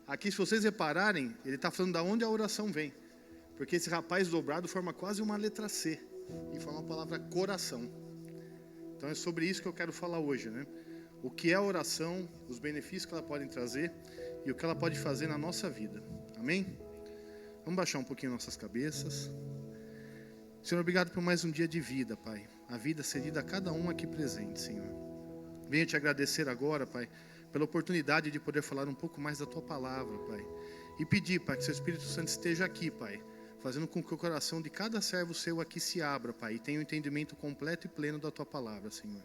Aqui, se vocês repararem, ele está falando de onde a oração vem. Porque esse rapaz dobrado forma quase uma letra C. E forma a palavra coração. Então é sobre isso que eu quero falar hoje, né? O que é a oração, os benefícios que ela pode trazer e o que ela pode fazer na nossa vida. Amém? Vamos baixar um pouquinho nossas cabeças. Senhor, obrigado por mais um dia de vida, Pai. A vida cedida a cada um aqui presente, Senhor. Venho te agradecer agora, Pai, pela oportunidade de poder falar um pouco mais da Tua Palavra, Pai. E pedir, Pai, que Seu Espírito Santo esteja aqui, Pai, fazendo com que o coração de cada servo Seu aqui se abra, Pai, e tenha um entendimento completo e pleno da Tua Palavra, Senhor.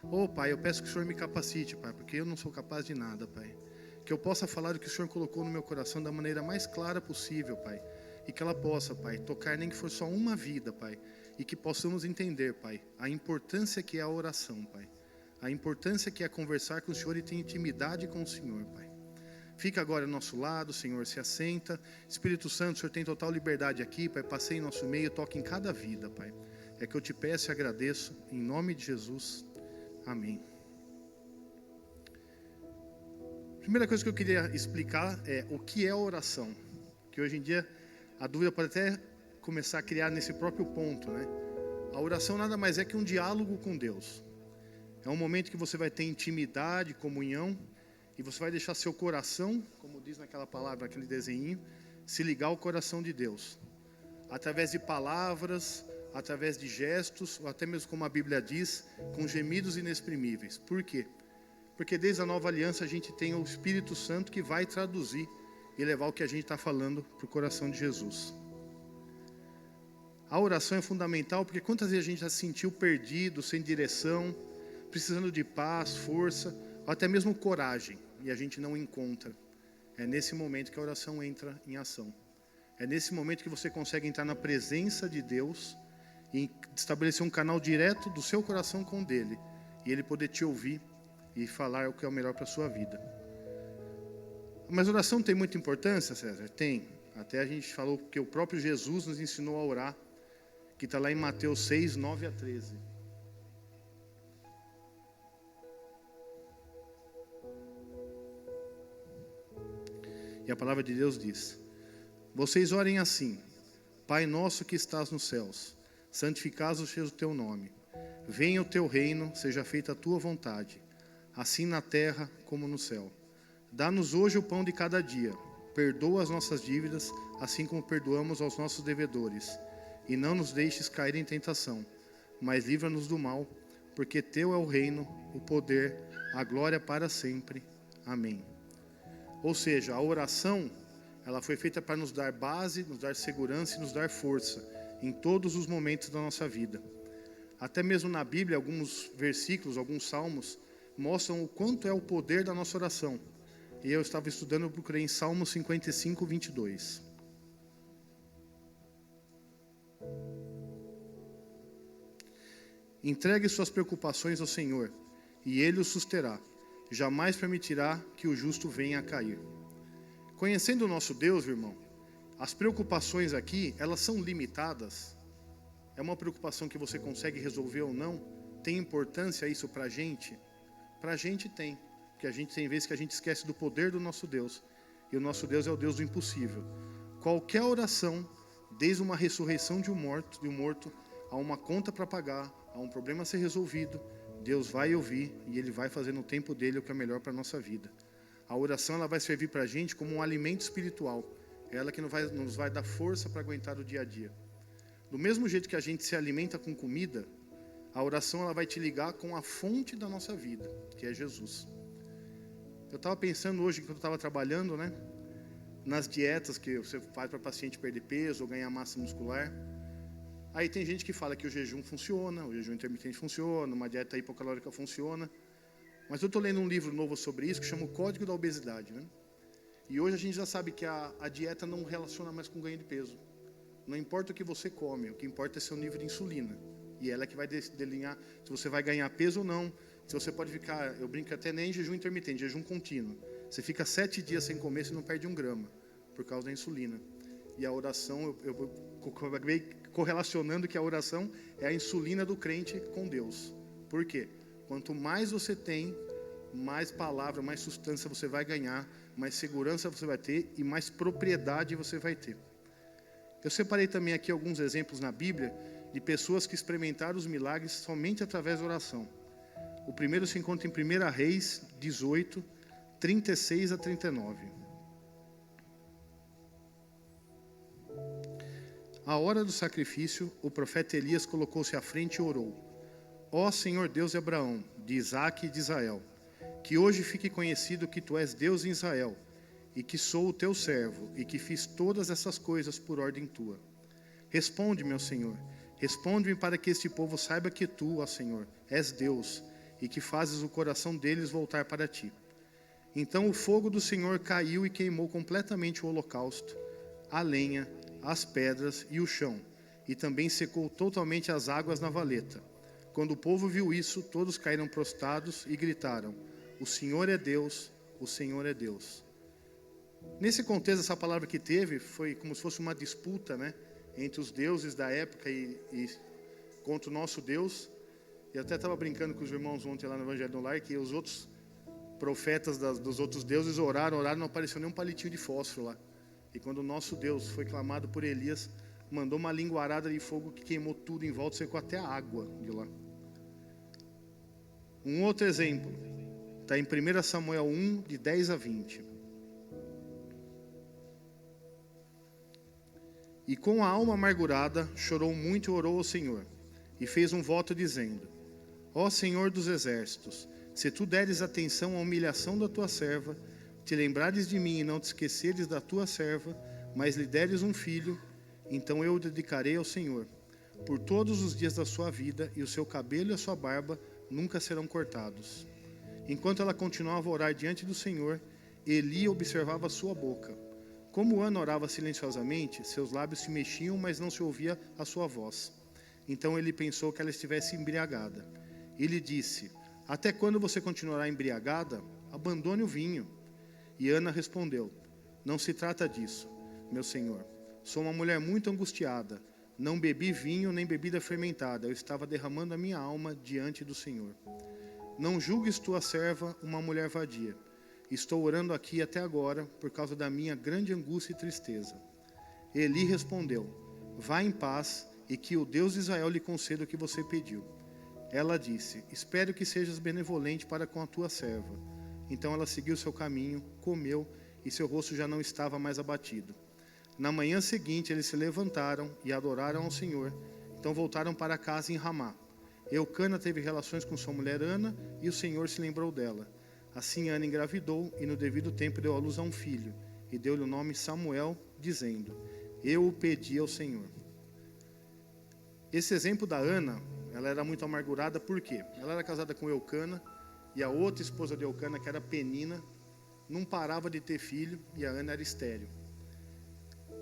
Oh, Pai, eu peço que o Senhor me capacite, Pai, porque eu não sou capaz de nada, Pai. Que eu possa falar o que o Senhor colocou no meu coração da maneira mais clara possível, Pai. E que ela possa, Pai, tocar nem que for só uma vida, Pai. E que possamos entender, Pai, a importância que é a oração, Pai. A importância que é conversar com o Senhor e ter intimidade com o Senhor, Pai. Fica agora ao nosso lado, Senhor, se assenta. Espírito Santo, o Senhor tem total liberdade aqui, Pai. Passei em nosso meio, toque em cada vida, Pai. É que eu te peço e agradeço, em nome de Jesus. Amém. Primeira coisa que eu queria explicar é o que é oração. Que hoje em dia a dúvida pode até começar a criar nesse próprio ponto, né? A oração nada mais é que um diálogo com Deus. É um momento que você vai ter intimidade, comunhão, e você vai deixar seu coração, como diz naquela palavra, naquele desenho, se ligar ao coração de Deus. Através de palavras, através de gestos, ou até mesmo como a Bíblia diz, com gemidos inexprimíveis. Por quê? Porque desde a nova aliança a gente tem o Espírito Santo que vai traduzir e levar o que a gente está falando para o coração de Jesus. A oração é fundamental porque quantas vezes a gente já se sentiu perdido, sem direção, precisando de paz, força, ou até mesmo coragem, e a gente não encontra. É nesse momento que a oração entra em ação. É nesse momento que você consegue entrar na presença de Deus e estabelecer um canal direto do seu coração com o dele, e ele poder te ouvir e falar o que é o melhor para a sua vida. Mas oração tem muita importância, César? Tem. Até a gente falou que o próprio Jesus nos ensinou a orar, que está lá em Mateus 6, 9 a 13. E a palavra de Deus diz: vocês orem assim: Pai nosso que estás nos céus, santificado seja o teu nome. Venha o teu reino, seja feita a tua vontade, assim na terra como no céu. Dá-nos hoje o pão de cada dia. Perdoa as nossas dívidas, assim como perdoamos aos nossos devedores. E não nos deixes cair em tentação, mas livra-nos do mal, porque teu é o reino, o poder, a glória para sempre. Amém. Ou seja, a oração, ela foi feita para nos dar base, nos dar segurança e nos dar força em todos os momentos da nossa vida. Até mesmo na Bíblia, alguns versículos, alguns salmos, mostram o quanto é o poder da nossa oração. E eu estava estudando, eu procurei em Salmo 55, 22. Entregue suas preocupações ao Senhor, e Ele o susterá. Jamais permitirá que o justo venha a cair. Conhecendo o nosso Deus, irmão, as preocupações aqui, elas são limitadas. É uma preocupação que você consegue resolver ou não? Tem importância isso para a gente? Para a gente tem. Porque a gente tem vezes que a gente esquece do poder do nosso Deus. E o nosso Deus é o Deus do impossível. Qualquer oração, desde uma ressurreição de um morto, a uma conta para pagar, a um problema a ser resolvido, Deus vai ouvir e Ele vai fazer no tempo dele o que é melhor para a nossa vida. A oração ela vai servir para a gente como um alimento espiritual. É ela que nos vai dar força para aguentar o dia a dia. Do mesmo jeito que a gente se alimenta com comida, a oração ela vai te ligar com a fonte da nossa vida, que é Jesus. Eu estava pensando hoje, quando eu estava trabalhando, né, nas dietas que você faz para paciente perder peso ou ganhar massa muscular. Aí tem gente que fala que o jejum funciona, o jejum intermitente funciona, uma dieta hipocalórica funciona. Mas eu estou lendo um livro novo sobre isso, que chama O Código da Obesidade, né? E hoje a gente já sabe que a dieta não relaciona mais com ganho de peso. Não importa o que você come, o que importa é seu nível de insulina. E ela é que vai delinear se você vai ganhar peso ou não. Se você pode ficar, eu brinco até nem em jejum intermitente, jejum contínuo. Você fica 7 dias sem comer, você não perde 1 grama, por causa da insulina. E a oração, eu acabei correlacionando que a oração é a insulina do crente com Deus. Por quê? Quanto mais você tem mais palavra, mais substância você vai ganhar, mais segurança você vai ter e mais propriedade você vai ter. Eu separei também aqui alguns exemplos na Bíblia de pessoas que experimentaram os milagres somente através da oração. O primeiro se encontra em 1 Reis 18, 36 a 39. À hora do sacrifício, o profeta Elias colocou-se à frente e orou: Ó Senhor Deus de Abraão, de Isaque e de Israel, que hoje fique conhecido que tu és Deus em Israel, e que sou o teu servo, e que fiz todas essas coisas por ordem tua. Responde, meu Senhor, responde-me para que este povo saiba que tu, ó Senhor, és Deus, e que fazes o coração deles voltar para ti. Então o fogo do Senhor caiu e queimou completamente o holocausto, a lenha, as pedras e o chão, e também secou totalmente as águas na valeta. Quando o povo viu isso, todos caíram prostrados e gritaram: O Senhor é Deus, o Senhor é Deus. Nesse contexto, essa palavra que teve foi como se fosse uma disputa, né, entre os deuses da época e contra o nosso Deus. Eu até estava brincando com os irmãos ontem lá no Evangelho do Lar, que os outros profetas dos outros deuses oraram, não apareceu nem um palitinho de fósforo lá. E quando o nosso Deus foi clamado por Elias, mandou uma linguarada de fogo que queimou tudo em volta, secou até a água de lá. Um outro exemplo, está em 1 Samuel 1, de 10 a 20. E com a alma amargurada, chorou muito e orou ao Senhor, e fez um voto dizendo: Ó Senhor dos exércitos, se tu deres atenção à humilhação da tua serva, te lembrares de mim e não te esqueceres da tua serva, mas lhe deres um filho, então eu o dedicarei ao Senhor, por todos os dias da sua vida, e o seu cabelo e a sua barba nunca serão cortados. Enquanto ela continuava a orar diante do Senhor, Eli observava a sua boca. Como Ana orava silenciosamente, seus lábios se mexiam, mas não se ouvia a sua voz. Então ele pensou que ela estivesse embriagada. Ele disse: Até quando você continuará embriagada? Abandone o vinho. E Ana respondeu: Não se trata disso, meu senhor. Sou uma mulher muito angustiada. Não bebi vinho nem bebida fermentada. Eu estava derramando a minha alma diante do Senhor. Não julgues tua serva uma mulher vadia. Estou orando aqui até agora por causa da minha grande angústia e tristeza. Eli respondeu: Vá em paz e que o Deus de Israel lhe conceda o que você pediu. Ela disse: Espero que sejas benevolente para com a tua serva. Então ela seguiu seu caminho, comeu e seu rosto já não estava mais abatido. Na manhã seguinte eles se levantaram e adoraram ao Senhor. Então voltaram para casa em Ramá. Eucana teve relações com sua mulher Ana e o Senhor se lembrou dela. Assim Ana engravidou e no devido tempo deu à luz a um filho, e deu-lhe o nome Samuel, dizendo: Eu o pedi ao Senhor. Esse exemplo da Ana, ela era muito amargurada, por quê? Ela era casada com Eucana, e a outra esposa de Eucana, que era Penina, não parava de ter filho, e a Ana era estéril.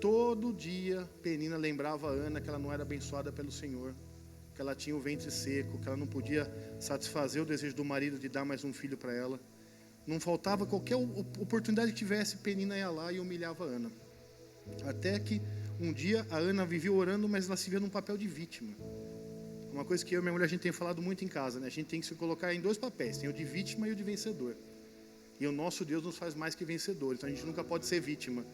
Todo dia Penina lembrava a Ana que ela não era abençoada pelo Senhor, que ela tinha o ventre seco, que ela não podia satisfazer o desejo do marido de dar mais um filho para ela. Não faltava qualquer oportunidade que tivesse, Penina ia lá e humilhava a Ana. Até que um dia a Ana vivia orando, mas ela se via num papel de vítima. Uma coisa que eu e minha mulher a gente tem falado muito em casa, né? A gente tem que se colocar em dois papéis, tem o de vítima e o de vencedor. E o nosso Deus nos faz mais que vencedores, então a gente nunca pode ser vítima.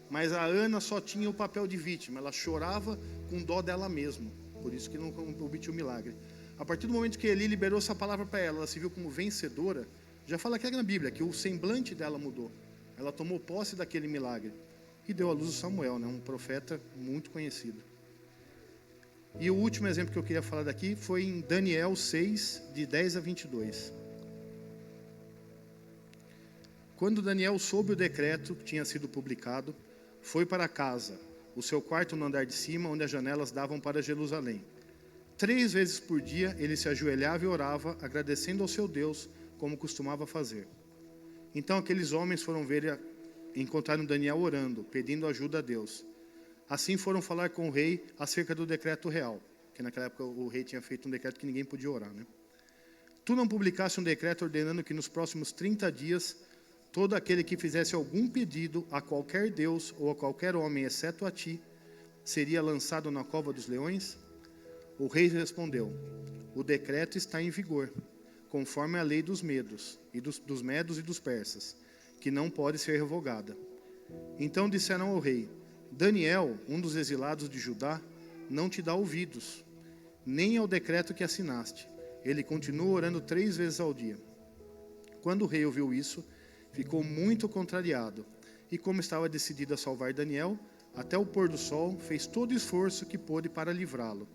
Mas a Ana só tinha o papel de vítima, ela chorava com dó dela mesma, por isso que não obtinha o milagre. A partir do momento que Eli liberou essa palavra para ela, ela se viu como vencedora. Já fala aqui na Bíblia que o semblante dela mudou. Ela tomou posse daquele milagre e deu à luz o Samuel, né? Um profeta muito conhecido. E o último exemplo que eu queria falar daqui foi em Daniel 6, de 10 a 22. Quando Daniel soube o decreto que tinha sido publicado, foi para casa, o seu quarto no andar de cima, onde as janelas davam para Jerusalém. 3 vezes por dia ele se ajoelhava e orava, agradecendo ao seu Deus, como costumava fazer. Então aqueles homens foram ver e encontraram Daniel orando, pedindo ajuda a Deus. Assim foram falar com o rei acerca do decreto real, que naquela época o rei tinha feito um decreto que ninguém podia orar, né? Tu não publicaste um decreto ordenando que nos próximos 30 dias todo aquele que fizesse algum pedido a qualquer Deus ou a qualquer homem, exceto a ti, seria lançado na cova dos leões? O rei respondeu: O decreto está em vigor. conforme a lei dos medos e dos medos e dos persas, que não pode ser revogada. Então disseram ao rei: Daniel, um dos exilados de Judá, não te dá ouvidos, nem ao decreto que assinaste. Ele continua orando 3 vezes ao dia. Quando o rei ouviu isso, ficou muito contrariado, e como estava decidido a salvar Daniel, até o pôr do sol fez todo o esforço que pôde para livrá-lo.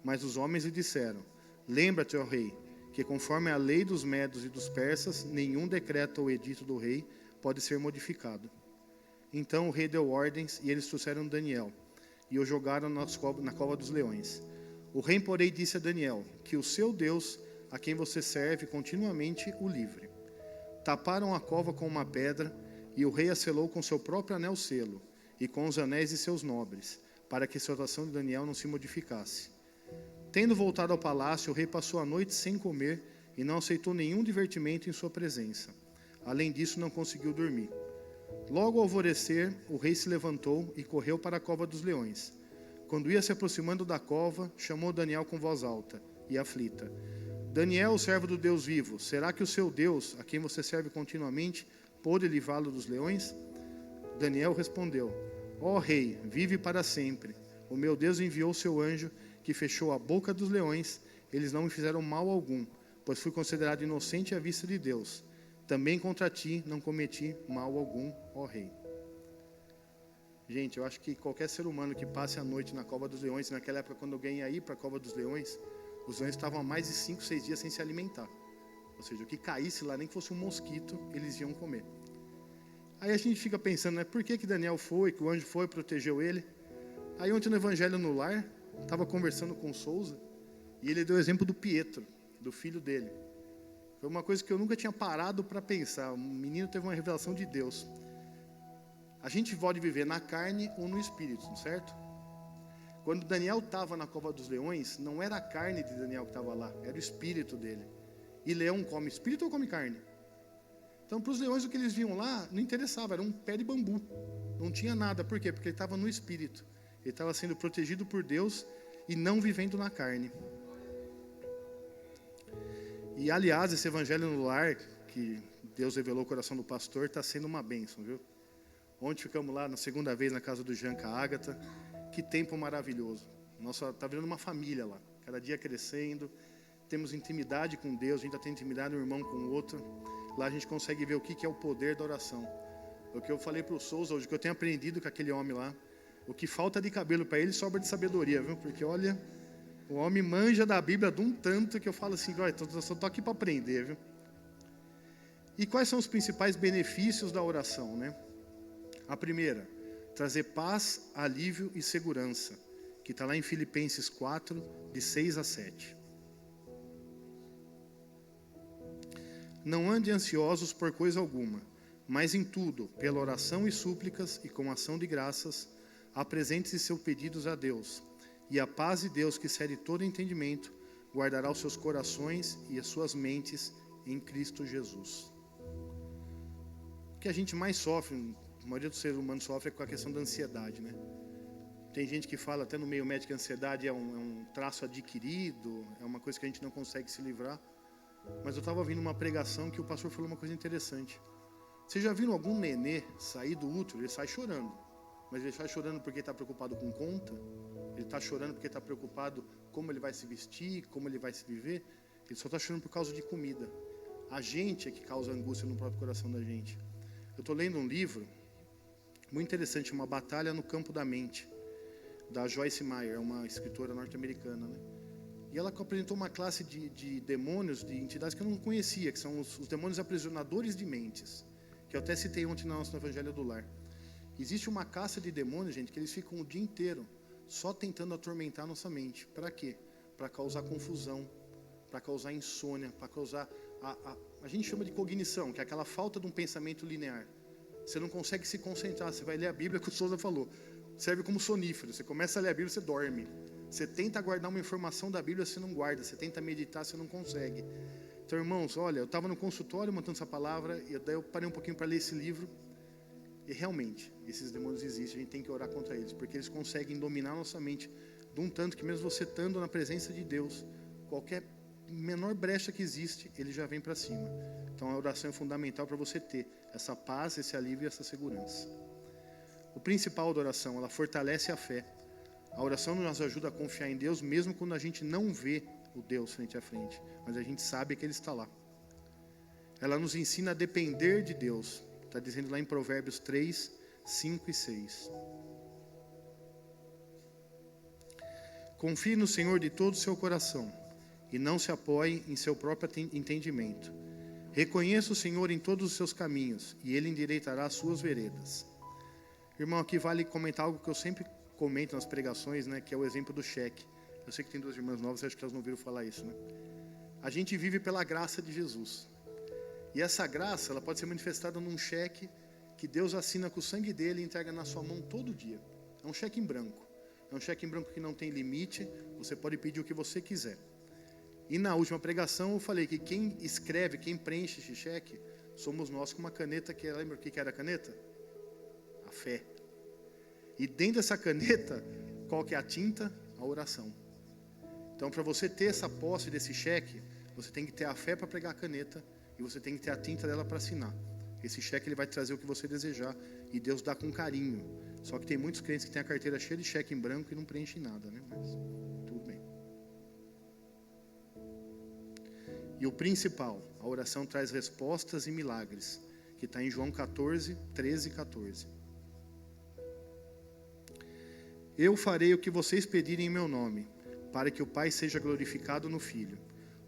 Mas os homens lhe disseram: Lembra-te, ó rei, que conforme a lei dos medos e dos persas, nenhum decreto ou edito do rei pode ser modificado. Então o rei deu ordens, e eles trouxeram Daniel, e o jogaram na cova dos leões. O rei, porém, disse a Daniel, que o seu Deus, a quem você serve continuamente, o livre. Taparam a cova com uma pedra, e o rei a selou com seu próprio anel-selo, e com os anéis de seus nobres, para que a situação de Daniel não se modificasse. Tendo voltado ao palácio, o rei passou a noite sem comer, e não aceitou nenhum divertimento em sua presença. Além disso, não conseguiu dormir. Logo ao alvorecer, o rei se levantou e correu para a cova dos leões. Quando ia se aproximando da cova, chamou Daniel com voz alta e aflita: Daniel, servo do Deus vivo, será que o seu Deus, a quem você serve continuamente, pôde livrá-lo dos leões? Daniel respondeu: Ó rei, vive para sempre. O meu Deus enviou seu anjo, que fechou a boca dos leões. Eles não me fizeram mal algum, pois fui considerado inocente à vista de Deus. Também contra ti não cometi mal algum, ó rei. Gente, eu acho que qualquer ser humano que passe a noite na cova dos leões, naquela época quando alguém ia ir para a cova dos leões, os leões estavam há mais de 5, 6 dias sem se alimentar. Ou seja, o que caísse lá, nem que fosse um mosquito, eles iam comer. Aí a gente fica pensando, né, por que Daniel foi, que o anjo foi, protegeu ele? Aí ontem no Evangelho no Lar, estava conversando com o Souza, e ele deu o exemplo do Pietro, do filho dele. Foi uma coisa que eu nunca tinha parado para pensar. O menino teve uma revelação de Deus. A gente pode viver na carne ou no espírito, certo? Quando Daniel estava na cova dos leões, não era a carne de Daniel que estava lá, era o espírito dele. E leão come espírito ou come carne? Então, para os leões, o que eles viam lá não interessava, era um pé de bambu. Não tinha nada. Por quê? Porque ele estava no espírito. Ele estava sendo protegido por Deus e não vivendo na carne. E, aliás, esse Evangelho no Lar, que Deus revelou o coração do pastor, está sendo uma bênção, viu? Ontem ficamos lá na segunda vez na casa do Jean com a Ágata. Que tempo maravilhoso. Nossa, está virando uma família lá. Cada dia crescendo. Temos intimidade com Deus, a gente tem intimidade um irmão com o outro. Lá a gente consegue ver o que é o poder da oração. O que eu falei para o Souza hoje, o que eu tenho aprendido com aquele homem lá. O que falta de cabelo para ele sobra de sabedoria, viu? Porque olha, o homem manja da Bíblia de um tanto que eu falo assim, olha, eu só estou aqui para aprender, viu? E quais são os principais benefícios da oração, né? A primeira, trazer paz, alívio e segurança, que está lá em Filipenses 4, de 6 a 7. Não ande ansiosos por coisa alguma, mas em tudo, pela oração e súplicas e com ação de graças, apresente-se seus pedidos a Deus, e a paz de Deus, que excede todo entendimento, guardará os seus corações e as suas mentes em Cristo Jesus. O que a gente mais sofre, a maioria dos seres humanos sofre, é com a questão da ansiedade, né? Tem gente que fala até no meio médico que a ansiedade é um traço adquirido, é uma coisa que a gente não consegue se livrar. Mas eu estava ouvindo uma pregação que o pastor falou uma coisa interessante. Vocês já viram algum nenê sair do útero? Ele sai chorando. Mas ele sai chorando porque está preocupado com conta? Ele está chorando porque está preocupado como ele vai se vestir, como ele vai se viver? Ele só está chorando por causa de comida. A gente é que causa angústia no próprio coração da gente. Eu estou lendo um livro muito interessante, Uma Batalha no Campo da Mente, da Joyce Meyer, uma escritora norte-americana, né? E ela apresentou uma classe de demônios, de entidades que eu não conhecia, que são os demônios aprisionadores de mentes, que eu até citei ontem no nosso Evangelho do Lar. Existe uma caça de demônios, gente, que eles ficam o dia inteiro só tentando atormentar a nossa mente. Para quê? Para causar confusão, para causar insônia, para causar... A gente chama de cognição, que é aquela falta de um pensamento linear. Você não consegue se concentrar, você vai ler a Bíblia, que o Souza falou. Serve como sonífero, você começa a ler a Bíblia, você dorme. Você tenta guardar uma informação da Bíblia, você não guarda. Você tenta meditar, você não consegue. Então, irmãos, olha, eu estava no consultório montando essa palavra, e daí eu parei um pouquinho para ler esse livro. E realmente, esses demônios existem, a gente tem que orar contra eles, porque eles conseguem dominar a nossa mente de um tanto que mesmo você estando na presença de Deus, qualquer menor brecha que existe, ele já vem para cima. Então a oração é fundamental para você ter essa paz, esse alívio e essa segurança. O principal da oração, ela fortalece a fé. A oração nos ajuda a confiar em Deus, mesmo quando a gente não vê o Deus frente a frente, mas a gente sabe que Ele está lá. Ela nos ensina a depender de Deus. Está dizendo lá em Provérbios 3, 5 e 6. Confie no Senhor de todo o seu coração e não se apoie em seu próprio entendimento. Reconheça o Senhor em todos os seus caminhos e Ele endireitará as suas veredas. Irmão, aqui vale comentar algo que eu sempre comento nas pregações, né, que é o exemplo do cheque. Eu sei que tem 2 irmãs novas, acho que elas não ouviram falar isso, né? A gente vive pela graça de Jesus. E essa graça, ela pode ser manifestada num cheque que Deus assina com o sangue dele e entrega na sua mão todo dia. É um cheque em branco. É um cheque em branco que não tem limite, você pode pedir o que você quiser. E na última pregação eu falei que quem escreve, quem preenche esse cheque, somos nós com uma caneta que, lembra o que era a caneta? A fé. E dentro dessa caneta, qual que é a tinta? A oração. Então, para você ter essa posse desse cheque, você tem que ter a fé para pregar a caneta e você tem que ter a tinta dela para assinar. Esse cheque ele vai trazer o que você desejar e Deus dá com carinho. Só que tem muitos crentes que têm a carteira cheia de cheque em branco e não preenchem nada, né? Mas tudo bem. E o principal, a oração traz respostas e milagres, que está em João 14, 13 e 14. Eu farei o que vocês pedirem em meu nome, para que o Pai seja glorificado no Filho.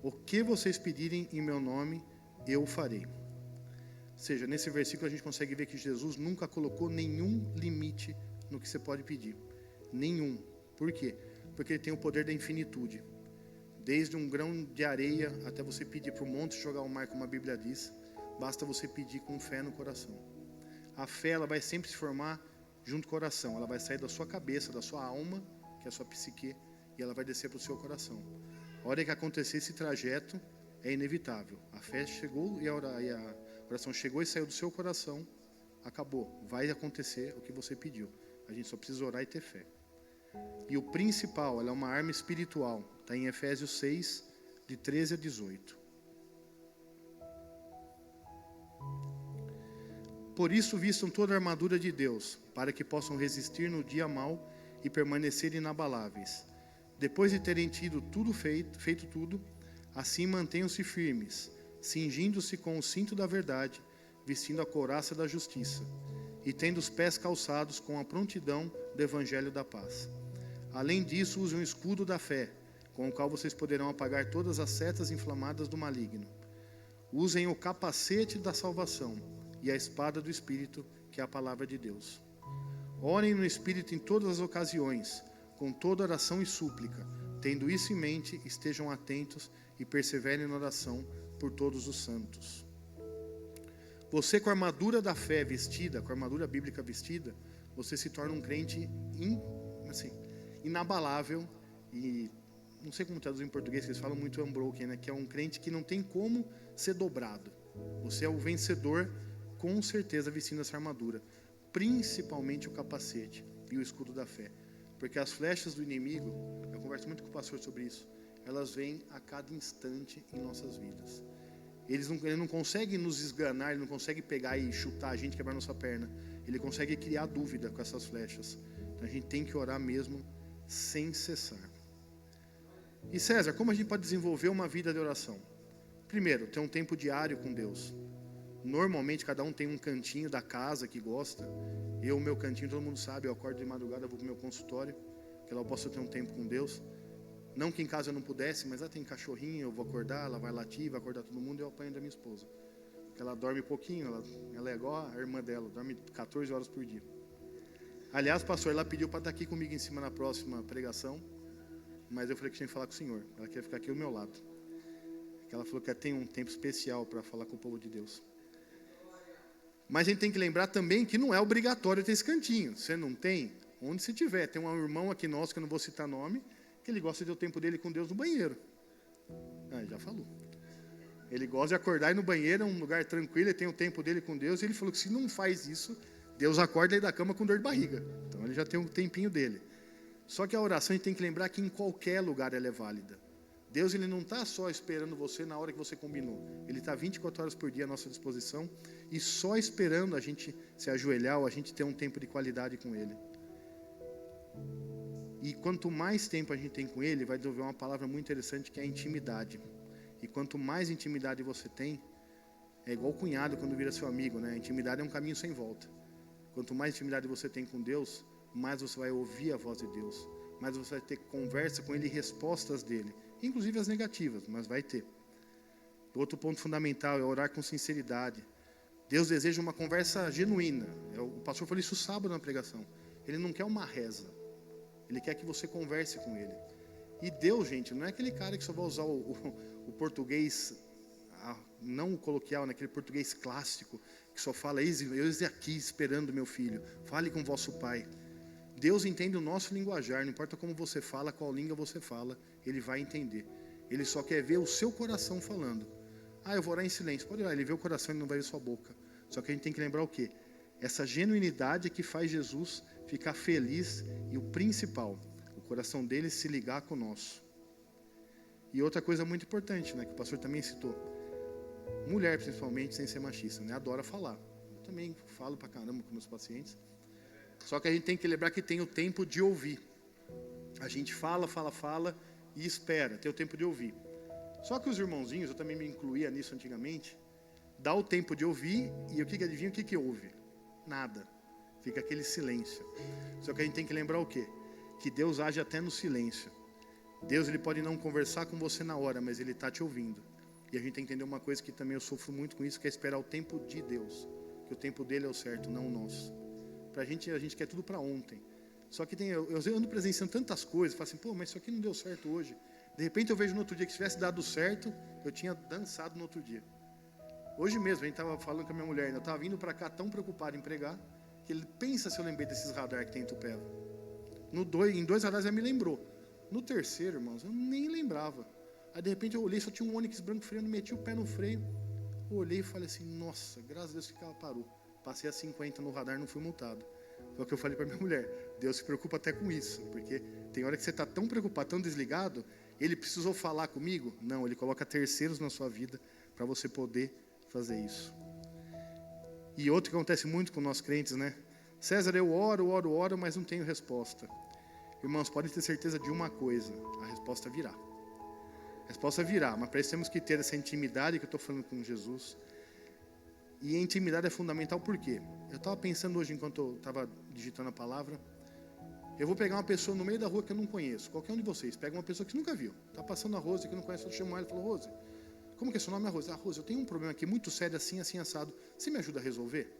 O que vocês pedirem em meu nome, eu farei. Ou seja, nesse versículo a gente consegue ver que Jesus nunca colocou nenhum limite no que você pode pedir. Nenhum. Por quê? Porque ele tem o poder da infinitude. Desde um grão de areia até você pedir para o monte jogar ao mar, como a Bíblia diz, basta você pedir com fé no coração. A fé ela vai sempre se formar junto com o coração. Ela vai sair da sua cabeça, da sua alma, que é a sua psique, e ela vai descer para o seu coração. A hora que acontecer esse trajeto, é inevitável. A fé chegou e a oração chegou e saiu do seu coração, acabou. Vai acontecer o que você pediu. A gente só precisa orar e ter fé. E o principal, ela é uma arma espiritual. Está em Efésios 6, de 13 a 18. Por isso vistam toda a armadura de Deus, para que possam resistir no dia mau e permanecer inabaláveis. Depois de terem tido tudo feito tudo, assim mantenham-se firmes, cingindo-se com o cinto da verdade, vestindo a couraça da justiça, e tendo os pés calçados com a prontidão do evangelho da paz. Além disso, usem o escudo da fé, com o qual vocês poderão apagar todas as setas inflamadas do maligno. Usem o capacete da salvação e a espada do Espírito, que é a palavra de Deus. Orem no Espírito em todas as ocasiões, com toda oração e súplica. Tendo isso em mente, estejam atentos e perseverem na oração por todos os santos. Você com a armadura da fé vestida, com a armadura bíblica vestida, você se torna um crente inabalável e, não sei como traduzir em português, eles falam muito unbroken, né? Que é um crente que não tem como ser dobrado. Você é o vencedor, com certeza, vestindo essa armadura. Principalmente o capacete e o escudo da fé. Porque as flechas do inimigo, eu converso muito com o pastor sobre isso, elas vêm a cada instante em nossas vidas. Ele não consegue nos esganar, ele não consegue pegar e chutar a gente, quebrar nossa perna. Ele consegue criar dúvida com essas flechas. Então a gente tem que orar mesmo sem cessar. E César, como a gente pode desenvolver uma vida de oração? Primeiro, ter um tempo diário com Deus. Normalmente cada um tem um cantinho da casa que gosta. Eu, o meu cantinho, todo mundo sabe, eu acordo de madrugada, vou para o meu consultório, que lá eu posso ter um tempo com Deus. Não que em casa eu não pudesse, mas lá tem cachorrinho, eu vou acordar, ela vai latir, vai acordar todo mundo e eu apanho da minha esposa. Porque ela dorme pouquinho, ela é igual a irmã dela, dorme 14 horas por dia. Aliás, pastor, ela pediu para estar aqui comigo em cima na próxima pregação, mas eu falei que tinha que falar com o senhor, ela quer ficar aqui do meu lado. Ela falou que tem um tempo especial para falar com o povo de Deus. Mas a gente tem que lembrar também que não é obrigatório ter esse cantinho. Você não tem, onde você tiver. Tem um irmão aqui nosso, que eu não vou citar nome, que ele gosta de ter o tempo dele com Deus no banheiro. Já falou. Ele gosta de acordar e ir no banheiro, é um lugar tranquilo, ele tem o tempo dele com Deus. E ele falou que se não faz isso, Deus acorda ele da cama com dor de barriga. Então ele já tem um tempinho dele. Só que a oração a gente tem que lembrar que em qualquer lugar ela é válida. Deus, ele não está só esperando você na hora que você combinou. Ele está 24 horas por dia à nossa disposição e só esperando a gente se ajoelhar ou a gente ter um tempo de qualidade com Ele. E quanto mais tempo a gente tem com Ele, vai desenvolver uma palavra muito interessante que é a intimidade. E quanto mais intimidade você tem, é igual o cunhado quando vira seu amigo, né? A intimidade é um caminho sem volta. Quanto mais intimidade você tem com Deus, mais você vai ouvir a voz de Deus. Mais você vai ter conversa com Ele e respostas dEle. Inclusive as negativas, mas vai ter. Outro ponto fundamental é orar com sinceridade. Deus deseja uma conversa genuína. O pastor falou isso sábado na pregação. Ele não quer uma reza. Ele quer que você converse com Ele. E Deus, gente, não é aquele cara que só vai usar o português, não o coloquial, naquele português clássico, que só fala, eis aqui esperando meu filho, fale com vosso pai. Deus entende o nosso linguajar, não importa como você fala, qual língua você fala, Ele vai entender. Ele só quer ver o seu coração falando. Eu vou orar em silêncio. Pode orar, Ele vê o coração, Ele não vai ver sua boca. Só que a gente tem que lembrar o quê? Essa genuinidade é que faz Jesus ficar feliz e o principal, o coração dele se ligar com o nosso. E outra coisa muito importante, né, que o pastor também citou. Mulher, principalmente, sem ser machista, né, adora falar. Eu também falo pra caramba com meus pacientes. Só que a gente tem que lembrar que tem o tempo de ouvir. A gente fala e espera, tem o tempo de ouvir. Só que os irmãozinhos, eu também me incluía nisso antigamente, dá o tempo de ouvir e o que adivinha, o que ouve? Nada. Fica aquele silêncio. Só que a gente tem que lembrar o quê? Que Deus age até no silêncio. Deus, ele pode não conversar com você na hora, mas ele está te ouvindo. E a gente tem que entender uma coisa que também eu sofro muito com isso, que é esperar o tempo de Deus. Que o tempo dele é o certo, não o nosso. A gente quer tudo para ontem. Só que eu ando presenciando tantas coisas, falo assim, mas isso aqui não deu certo hoje. De repente eu vejo no outro dia que se tivesse dado certo, eu tinha dançado no outro dia. Hoje mesmo, a gente estava falando com a minha mulher, eu estava vindo para cá tão preocupado em pregar, que ele pensa se eu lembrei desses radar que tem em Itupeva. Em 2 radares já me lembrou. No terceiro, irmãos, eu nem lembrava. Aí de repente eu olhei, só tinha um Onix branco freando, meti o pé no freio. Eu olhei e falei assim, nossa, graças a Deus que o carro parou. Passei a 50 no radar, não fui multado. Foi o que eu falei para minha mulher. Deus se preocupa até com isso, porque tem hora que você está tão preocupado, tão desligado, Ele precisou falar comigo? Não, Ele coloca terceiros na sua vida para você poder fazer isso. E outro que acontece muito com nós crentes, né? César, eu oro, mas não tenho resposta. Irmãos, podem ter certeza de uma coisa, a resposta virá. A resposta virá, mas para isso temos que ter essa intimidade que eu estou falando com Jesus. E a intimidade é fundamental por quê? Eu estava pensando hoje, enquanto eu estava digitando a palavra, eu vou pegar uma pessoa no meio da rua que eu não conheço, qualquer um de vocês, pega uma pessoa que nunca viu, está passando a Rose, que não conhece, eu chamo ela e falo, Rose, como que é seu nome? Rose, Rose, eu tenho um problema aqui muito sério, assim, assado, você me ajuda a resolver?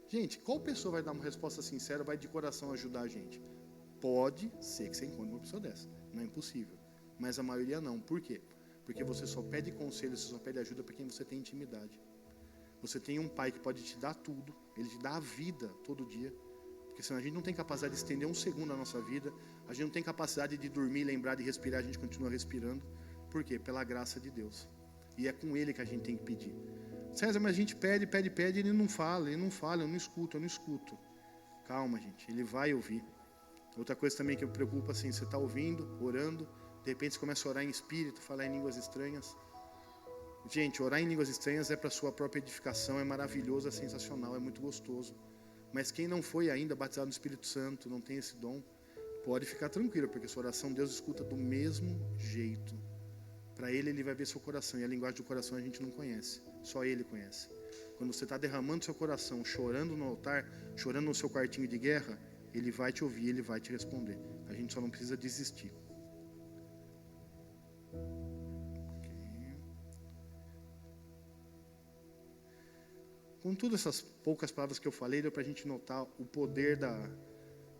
Gente, qual pessoa vai dar uma resposta sincera, vai de coração ajudar a gente? Pode ser que você encontre uma pessoa dessa, não é impossível, mas a maioria não, por quê? Porque você só pede conselho, você só pede ajuda para quem você tem intimidade. Você tem um pai que pode te dar tudo, ele te dá a vida todo dia, porque senão a gente não tem capacidade de estender um segundo a nossa vida, a gente não tem capacidade de dormir, lembrar de respirar, a gente continua respirando. Por quê? Pela graça de Deus. E é com Ele que a gente tem que pedir. César, mas a gente pede, Ele não fala, eu não escuto. Calma, gente, Ele vai ouvir. Outra coisa também que me preocupa, assim, você está ouvindo, orando, de repente você começa a orar em espírito, falar em línguas estranhas. Gente, orar em línguas estranhas é para a sua própria edificação, é maravilhoso, é sensacional, é muito gostoso. Mas quem não foi ainda batizado no Espírito Santo, não tem esse dom, pode ficar tranquilo, porque sua oração Deus escuta do mesmo jeito. Para Ele vai ver seu coração, e a linguagem do coração a gente não conhece, só Ele conhece. Quando você está derramando seu coração, chorando no altar, chorando no seu quartinho de guerra, Ele vai te ouvir, Ele vai te responder. A gente só não precisa desistir. Com todas essas poucas palavras que eu falei, deu para a gente notar o poder da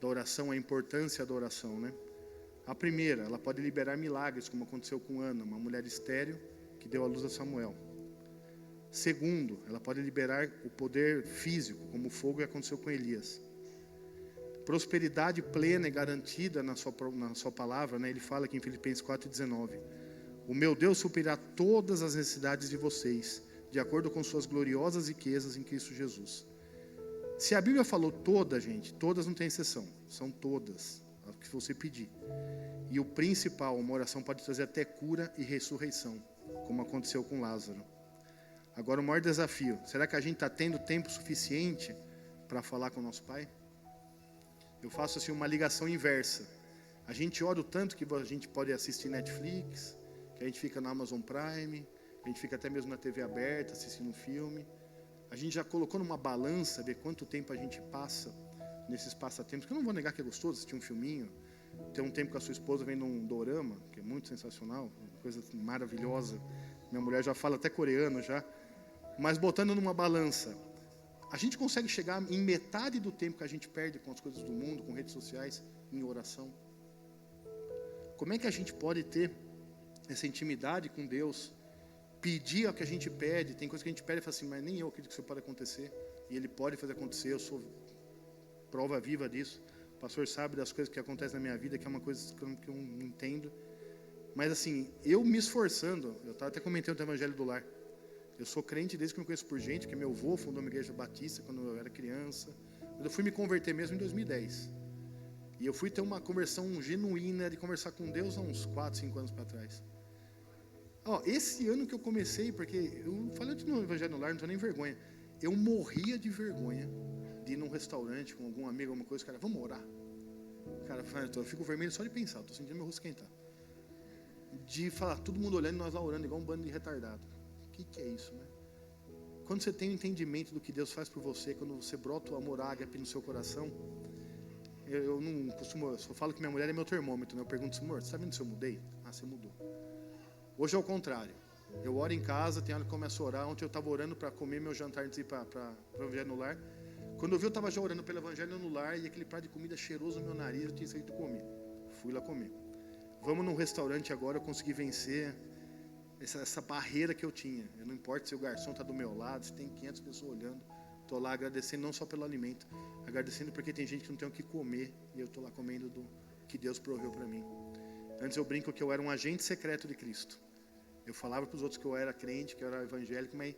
oração, a importância da oração, né? A primeira, ela pode liberar milagres, como aconteceu com Ana, uma mulher estéril que deu à luz a Samuel. Segundo, ela pode liberar o poder físico, como o fogo que aconteceu com Elias. Prosperidade plena e garantida na sua palavra, né? Ele fala aqui em Filipenses 4,19. O meu Deus suprirá todas as necessidades de vocês, de acordo com suas gloriosas riquezas em Cristo Jesus. Se a Bíblia falou toda, gente, todas não tem exceção, são todas. o que você pedir. E o principal, uma oração pode trazer até cura e ressurreição, como aconteceu com Lázaro. Agora, o maior desafio, será que a gente está tendo tempo suficiente para falar com o nosso Pai? Eu faço assim uma ligação inversa. A gente ora o tanto que a gente pode assistir Netflix, que a gente fica na Amazon Prime, a gente fica até mesmo na TV aberta assistindo um filme. A gente já colocou numa balança, ver quanto tempo a gente passa nesses passatempos, que eu não vou negar que é gostoso assistir um filminho, ter um tempo com a sua esposa vendo um dorama, que é muito sensacional, uma coisa maravilhosa. Minha mulher já fala até coreano já. Mas botando numa balança, a gente consegue chegar em metade do tempo que a gente perde com as coisas do mundo, com redes sociais, em oração? Como é que a gente pode ter essa intimidade com Deus, pedir o que a gente pede? Tem coisa que a gente pede e fala assim, mas nem eu acredito que isso pode acontecer. E Ele pode fazer acontecer, eu sou prova viva disso. O pastor sabe das coisas que acontecem na minha vida, que é uma coisa que eu não entendo. Mas assim, eu me esforçando, eu estava até comentando o Evangelho do Lar. Eu sou crente desde que eu me conheço por gente, porque meu avô fundou uma igreja batista quando eu era criança. Mas eu fui me converter mesmo em 2010. E eu fui ter uma conversão genuína de conversar com Deus há uns 4, 5 anos para trás. Esse ano que eu comecei, porque eu falei no Evangelho no Lar, não estou nem vergonha. Eu morria de vergonha de ir num restaurante com algum amigo, alguma coisa, cara, vamos orar. Cara, eu fico vermelho só de pensar, estou sentindo meu rosto esquentar. De falar, todo mundo olhando e nós lá orando, igual um bando de retardado. O que é isso, né? Quando você tem o entendimento do que Deus faz por você, quando você brota o amor ágape no seu coração, eu não costumo, eu só falo que minha mulher é meu termômetro, né? Eu pergunto, amor, você está vendo se eu mudei? Ah, você mudou. Hoje é o contrário. Eu oro em casa, tem hora que começo a orar. Ontem eu estava orando para comer meu jantar antes de ir para o Evangelho no Lar. Quando eu vi, eu estava já orando pelo Evangelho no Lar e aquele prato de comida cheiroso no meu nariz, eu tinha saído comer. Fui lá comer. Vamos num restaurante agora, eu consegui vencer essa barreira que eu tinha. Eu não importa se o garçom está do meu lado, se tem 500 pessoas olhando. Estou lá agradecendo não só pelo alimento, agradecendo porque tem gente que não tem o que comer e eu estou lá comendo do que Deus proveu para mim. Antes eu brinco que eu era um agente secreto de Cristo. Eu falava para os outros que eu era crente, que eu era evangélico, mas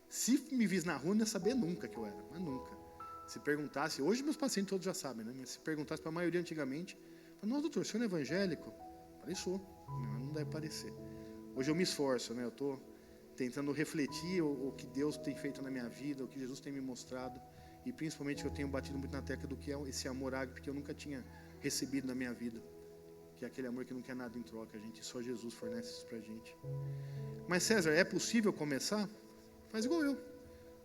se me visse na rua, não ia saber nunca que eu era, mas nunca. Se perguntasse, hoje meus pacientes todos já sabem, né? Mas se perguntasse para a maioria antigamente, nossa, doutor, o senhor é evangélico? Eu falei, sou, não deve parecer. Hoje eu me esforço, né? Eu estou tentando refletir o que Deus tem feito na minha vida, o que Jesus tem me mostrado, e principalmente eu tenho batido muito na tecla do que é esse amor ágape que eu nunca tinha recebido na minha vida, que é aquele amor que não quer nada em troca, só Jesus fornece isso pra gente. Mas César, é possível começar? Faz igual eu.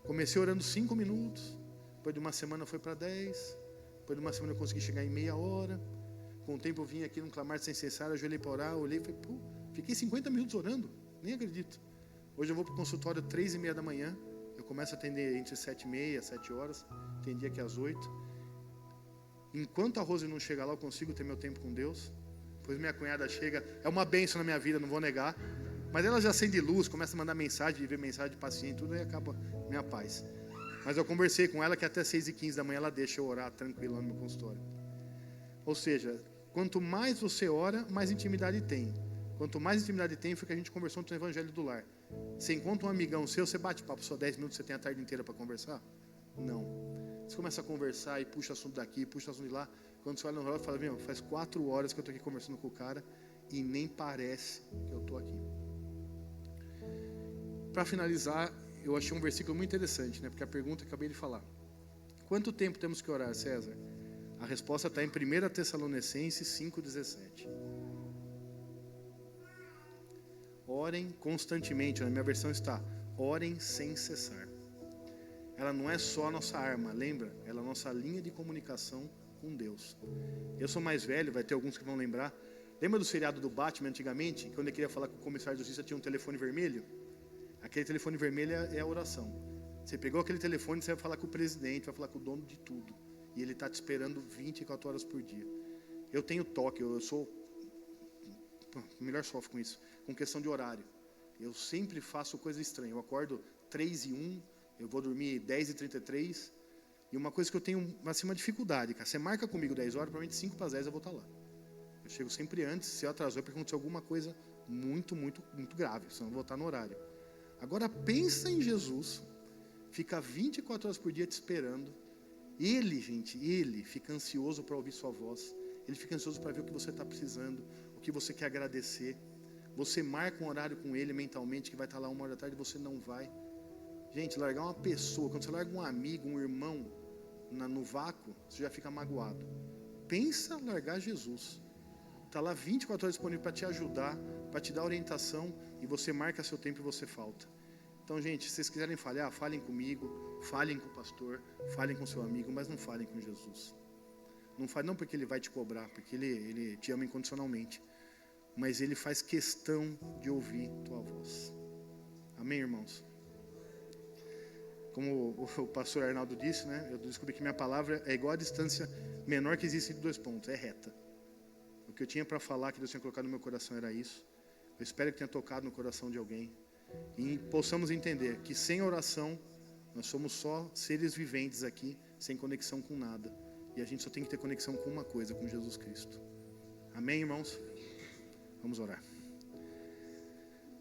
Comecei orando 5 minutos, depois de uma semana foi para 10, depois de uma semana eu consegui chegar em meia hora. Com o tempo eu vim aqui num clamar sem cessar, ajoelhei para orar, olhei e falei, fiquei 50 minutos orando, nem acredito. Hoje eu vou para o consultório 3h30 da manhã, eu começo a atender entre 7h30 e 7 horas, atendi aqui às 8. Enquanto a Rose não chega lá, eu consigo ter meu tempo com Deus. Depois minha cunhada chega, é uma bênção na minha vida, não vou negar, mas ela já acende luz, começa a mandar mensagem, ver mensagem de paciente, tudo, aí acaba minha paz. Mas eu conversei com ela que até 6h15 da manhã ela deixa eu orar tranquilo no meu consultório. Ou seja, quanto mais você ora, mais intimidade tem. Quanto mais intimidade tem, foi o que a gente conversou no Evangelho do Lar. Você encontra um amigão seu, você bate papo só 10 minutos, você tem a tarde inteira para conversar? Não. Você começa a conversar e puxa assunto daqui, puxa assunto de lá. Quando você olha no relógio, fala, faz 4 horas que eu estou aqui conversando com o cara e nem parece que eu estou aqui. Para finalizar, eu achei um versículo muito interessante, né? Porque a pergunta que eu acabei de falar. Quanto tempo temos que orar, César? A resposta está em 1 Tessalonicenses 5,17. Orem constantemente. Na minha versão está, orem sem cessar. Ela não é só a nossa arma, lembra? Ela é a nossa linha de comunicação com Deus. Eu sou mais velho, vai ter alguns que vão lembrar. Lembra do seriado do Batman antigamente? Quando ele queria falar com o comissário de justiça, tinha um telefone vermelho? Aquele telefone vermelho é a oração. Você pegou aquele telefone, você vai falar com o presidente, vai falar com o dono de tudo. E ele está te esperando 24 horas por dia. Eu tenho toque, eu sou... melhor sofro com isso, com questão de horário. Eu sempre faço coisa estranha. Eu acordo 3h01, eu vou dormir 10h33. E uma coisa que eu tenho assim, uma dificuldade, cara. Você marca comigo 10 horas, provavelmente 5 para as 10 eu vou estar lá. Eu chego sempre antes, se eu atrasou é porque aconteceu alguma coisa muito, muito, muito grave, senão eu vou estar no horário. Agora pensa em Jesus, fica 24 horas por dia te esperando. Ele, gente, ele fica ansioso para ouvir sua voz. Ele fica ansioso para ver o que você está precisando, o que você quer agradecer. Você marca um horário com ele mentalmente, que vai estar lá 1 hora da tarde, e você não vai. Gente, largar uma pessoa, quando você larga um amigo, um irmão, no vácuo, você já fica magoado. Pensa largar Jesus. Está lá 24 horas disponível para te ajudar, para te dar orientação, e você marca seu tempo e você falta. Então, gente, se vocês quiserem falhar, falem comigo, falem com o pastor, falem com seu amigo, mas não falem com Jesus. Não fale não porque ele vai te cobrar, porque ele te ama incondicionalmente, mas ele faz questão de ouvir tua voz. Amém, irmãos? Como o pastor Arnaldo disse, né? Eu descobri que minha palavra é igual a distância menor que existe de 2 pontos, é reta. O que eu tinha para falar, que Deus tinha colocado no meu coração, era isso. Eu espero que tenha tocado no coração de alguém. E possamos entender que sem oração, nós somos só seres viventes aqui, sem conexão com nada. E a gente só tem que ter conexão com uma coisa, com Jesus Cristo. Amém, irmãos? Vamos orar.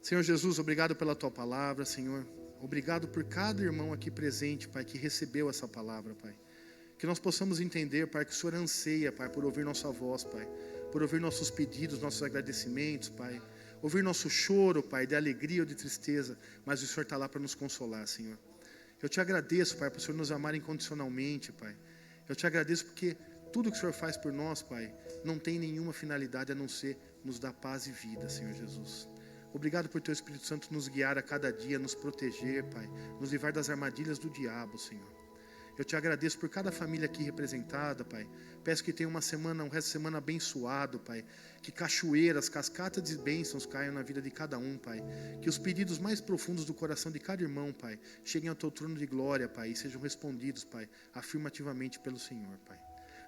Senhor Jesus, obrigado pela Tua palavra, Senhor. Obrigado por cada irmão aqui presente, Pai, que recebeu essa palavra, Pai. Que nós possamos entender, Pai, que o Senhor anseia, Pai, por ouvir nossa voz, Pai. Por ouvir nossos pedidos, nossos agradecimentos, Pai. Ouvir nosso choro, Pai, de alegria ou de tristeza. Mas o Senhor está lá para nos consolar, Senhor. Eu te agradeço, Pai, por o Senhor nos amar incondicionalmente, Pai. Eu te agradeço porque tudo que o Senhor faz por nós, Pai, não tem nenhuma finalidade a não ser nos dar paz e vida, Senhor Jesus. Obrigado por Teu Espírito Santo nos guiar a cada dia, nos proteger, Pai, nos livrar das armadilhas do diabo, Senhor. Eu te agradeço por cada família aqui representada, Pai. Peço que tenha um resto de semana abençoado, Pai. Que cachoeiras, cascatas de bênçãos caiam na vida de cada um, Pai. Que os pedidos mais profundos do coração de cada irmão, Pai, cheguem ao Teu trono de glória, Pai, e sejam respondidos, Pai, afirmativamente pelo Senhor, Pai.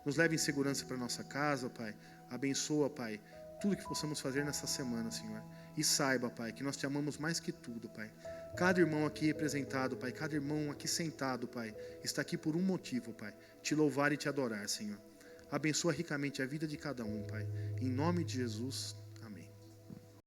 Nos leve em segurança para nossa casa, Pai. Abençoa, Pai, tudo que possamos fazer nessa semana, Senhor. E saiba, Pai, que nós te amamos mais que tudo, Pai. Cada irmão aqui representado, Pai, cada irmão aqui sentado, Pai, está aqui por um motivo, Pai, te louvar e te adorar, Senhor. Abençoa ricamente a vida de cada um, Pai. Em nome de Jesus.